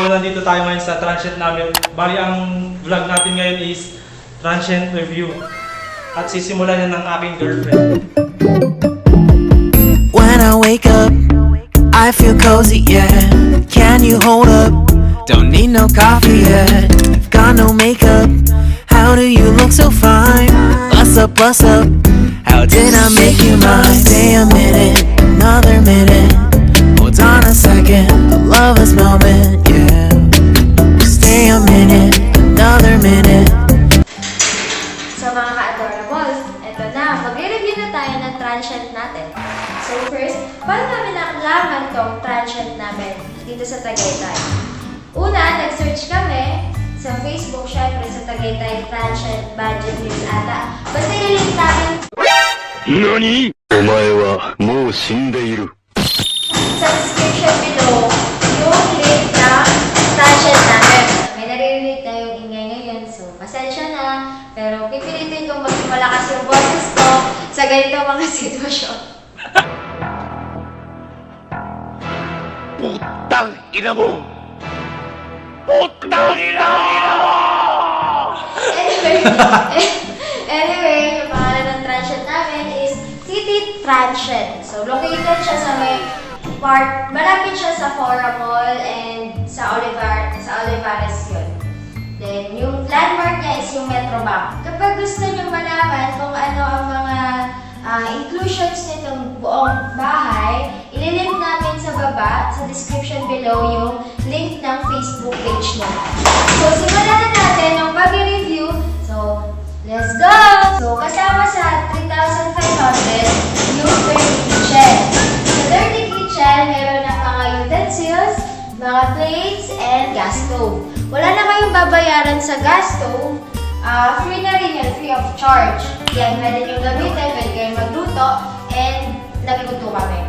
nandito tayo ngayon sa transient namin. Bali, ang vlog natin ngayon is transient review. At sisimulan niya ng aking girlfriend. When I wake up, I feel cozy, yeah. Can you hold up? Don't need no coffee yet. I've got no makeup. How do you look so fine? Bust up, bust up. How did I make you mine? Stay a minute, another minute. Hold on a second, I love this moment, yeah. Stay a minute, another minute. So mga ka-adorables, eto na, mag-review na tayo ng transient natin. So first, paano namin nakalaman itong transient namin dito sa Tagaytay? Una, nag-search kami sa Facebook, syempre sa Tagaytay Transient Budget News ata. Basta ililink namin NANI?! お前はもう死んでいる。 sa description below yung link ng transient namin. May naririnig na yung ingay ngayon, so pasensya na. Pero pipilitin kong mas malakas yung boses ko sa ganito mga sitwasyon. Putang ina mo! Putang ina mo! Anyway, yung pangalan ng transient namin is City Transient. So, located siya sa may part, malapit siya sa Fora Mall and sa Olivares yun. Then, yung landmark niya is yung Metro Bank. Kapag gusto nyo malaman kung ano ang mga inclusions nitong buong bahay, ililink namin sa baba, sa description below, yung link ng Facebook page niya. So, simulan na natin ang pag-review. So, let's go! So, kasama sa 3,500 yung dirty kitchen. Sa dirty kitchen, meron ng mga utensils, mga plates, and gas stove. Wala na kayong babayaran sa gas stove. Free na rin yan, free of charge. Yan, pwede nyo gamitin, pwede kayong magluto, and nagluto kami.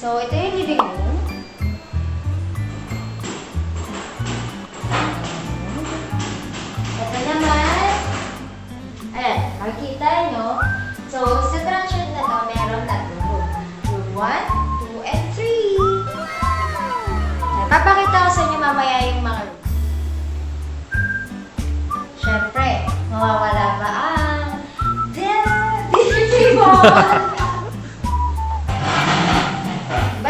So, ito yung living room. Ito naman. Ayan, makikita nyo. So, sa transient na to, meron tatlong room. Room 1, 2, and 3. Papakita ko sa inyo mamaya yung mga room. Siyempre, mawawala ba ang DJ table?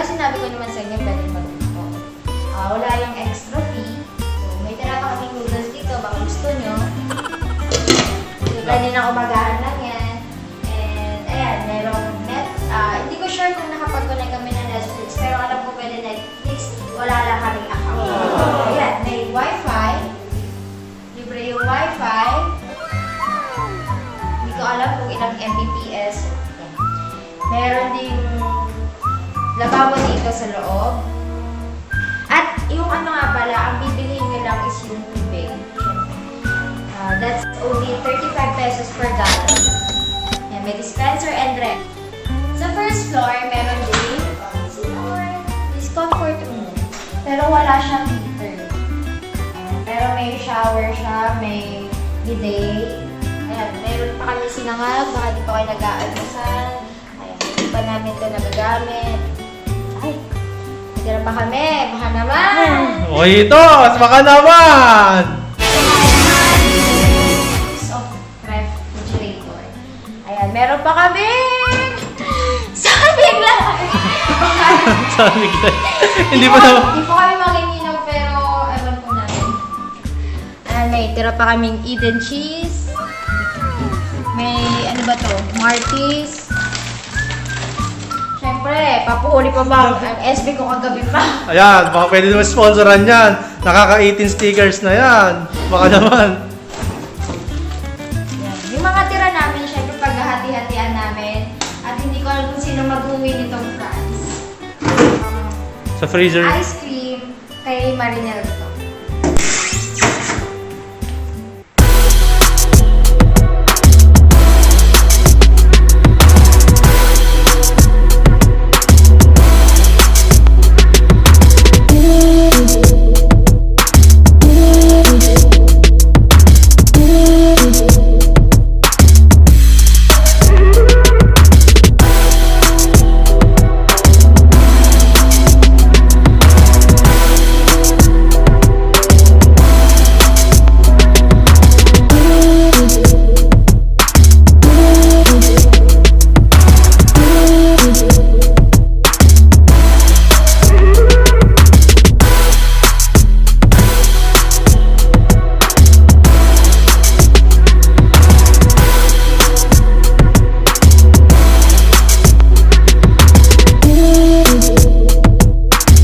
Sinabi ko naman sa inyo, pwede magluto. Wala yung extra fee. So, may tira pa kaming noodles dito. Baka gusto nyo. So, kanina umagahan lang yan. And, ayan, merong net. Hindi ko sure kung nakapag-connect kami ng Netflix. Pero alam ko pwede Netflix. Wala lang kaming account. Ayan, may wifi. Libre yung wifi. Hindi ko alam kung ilang Mbps. Ayan. Meron ding lababo dito sa loob. At yung ano nga pala, ang bibilihin nyo lang is yung tubig. That's only 35 pesos per gallon. Yan, may dispenser and ref. Sa first floor, meron din this comfort room. Pero wala siyang heater. Pero may shower siya, may bidet. Ayan, meron pa kami sinangag, baka di pa kayo nag-aalmusal. Ayan, hindi pa namin ito nagagamit. Ay, nagkira pa kami. Baka naman. Okay, Tos! Baka naman! Of refrigerator. Ayan, meron pa kami Sabi ko. Hindi pa naman. Hindi po kami manginginom pero ewan po natin. May tira pa kaming Eden cheese. May ano ba to? Martis. Siyempre, papuhuli pa ba ang SB ko kagabi pa? Ayan, baka pwede naman sponsoran yan. Nakaka-18 stickers na yan. Baka naman. Yan. Yung mga tira namin, syempre paghahati-hatian namin. At hindi ko alam kung sino mag-uwi nitong fries. Sa freezer. Ice cream kay Marinel to.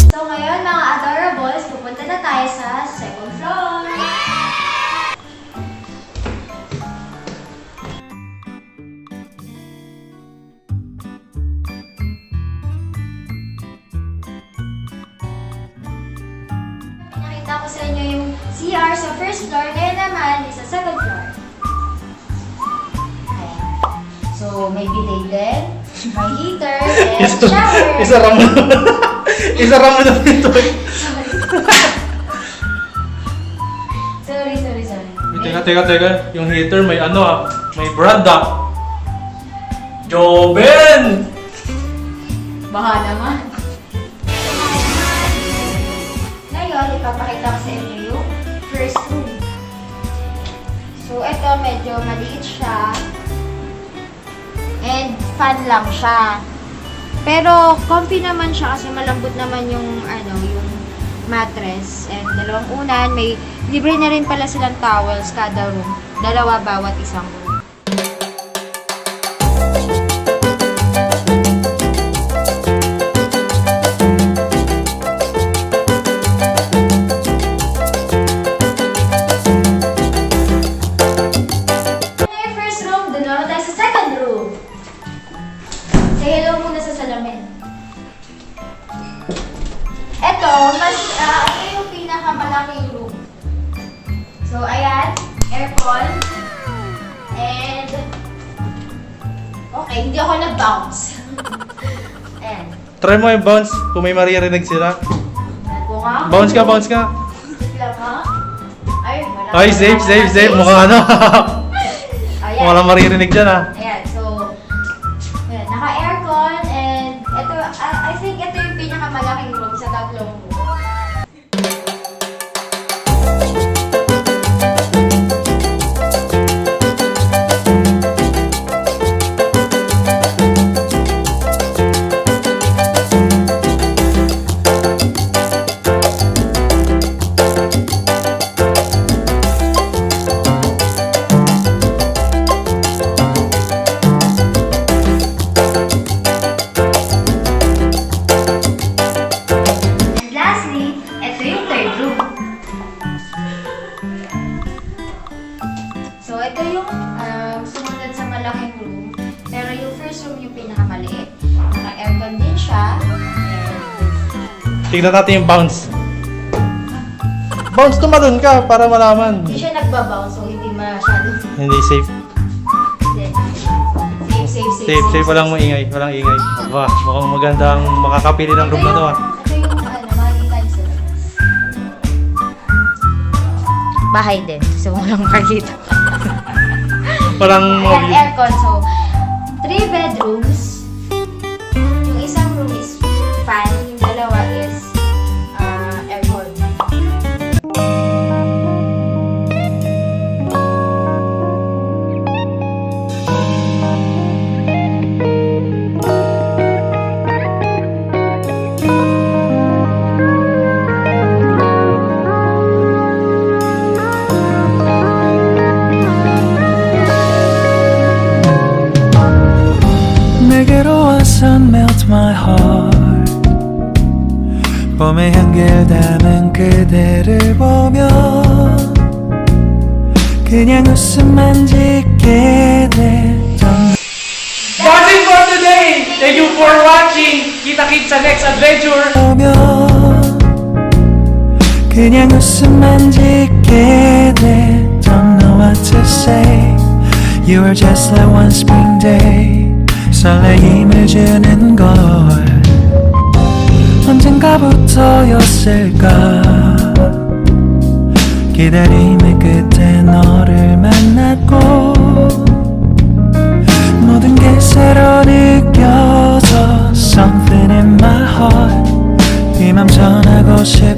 So ngayon mga adorables, pupunta na tayo sa second floor. Nakita ko sa inyo yung CR sa first floor, ngayon naman is sa second floor. Ayan. So may bidet din, may heater, and shower. Isara mo naman. Isara mo naman ito. Sorry. Teka. Yung heater may ano ah. May brand ah. Joben! Baka naman. Ngayon, ipapakita ko sa inyo yung first room. So, ito medyo maliit siya. And fan lang siya. Pero, comfy naman siya kasi malambot naman yung, yung mattress. And dalawang unan, may libre na rin pala silang towels kada room. Dalawa bawat isang room. Hello muna sa salamin. Ito yung pinakamalaking room. So, ayan, aircon. And, okay, hindi ako nag-bounce. Ayan. Try mo yung bounce kung may maririnig sila. Nagbuka. Bounce ka. Lang ha? Ay, wala. Ay, safe. Mukhang ano. Ayan. Walang maririnig dyan ah. Ayan, so, ayan, naka-aircon and ito, I think ito yung pinakamalaking room sa tatlong room. And lastly, ito yung third room. So, ito yung sumunod sa malaking room. Pero yung first room yung pinakamaliit. Naka-aircon din siya. And Tignan natin yung bounce. Bounce, tumalon ka para malaman. hindi siya nagbabounce, so hindi masyado. Hindi safe. Safe. Walang maingay. Aba, mukhang magandang makakapili ng room na to ah. Ito yung makikita niyo sa labas. Bahay din. So, walang makikita. Parang Ayan, aircon. So, 3 bedrooms. Yung isang room is fan. Yung dalawa is aircon. 내게로 와서 melt my heart. 봄의 향기를 담은 그대를 보며 그냥 웃음만 짓게 되던 That's it for today! Thank you for watching! Kita-kits sa next adventure! 보며 그냥 웃음만 짓게 돼. Don't know what to say. You are just like one spring day. 설레임을 주는 걸 언젠가부터였을까. 기다림의 끝에 너를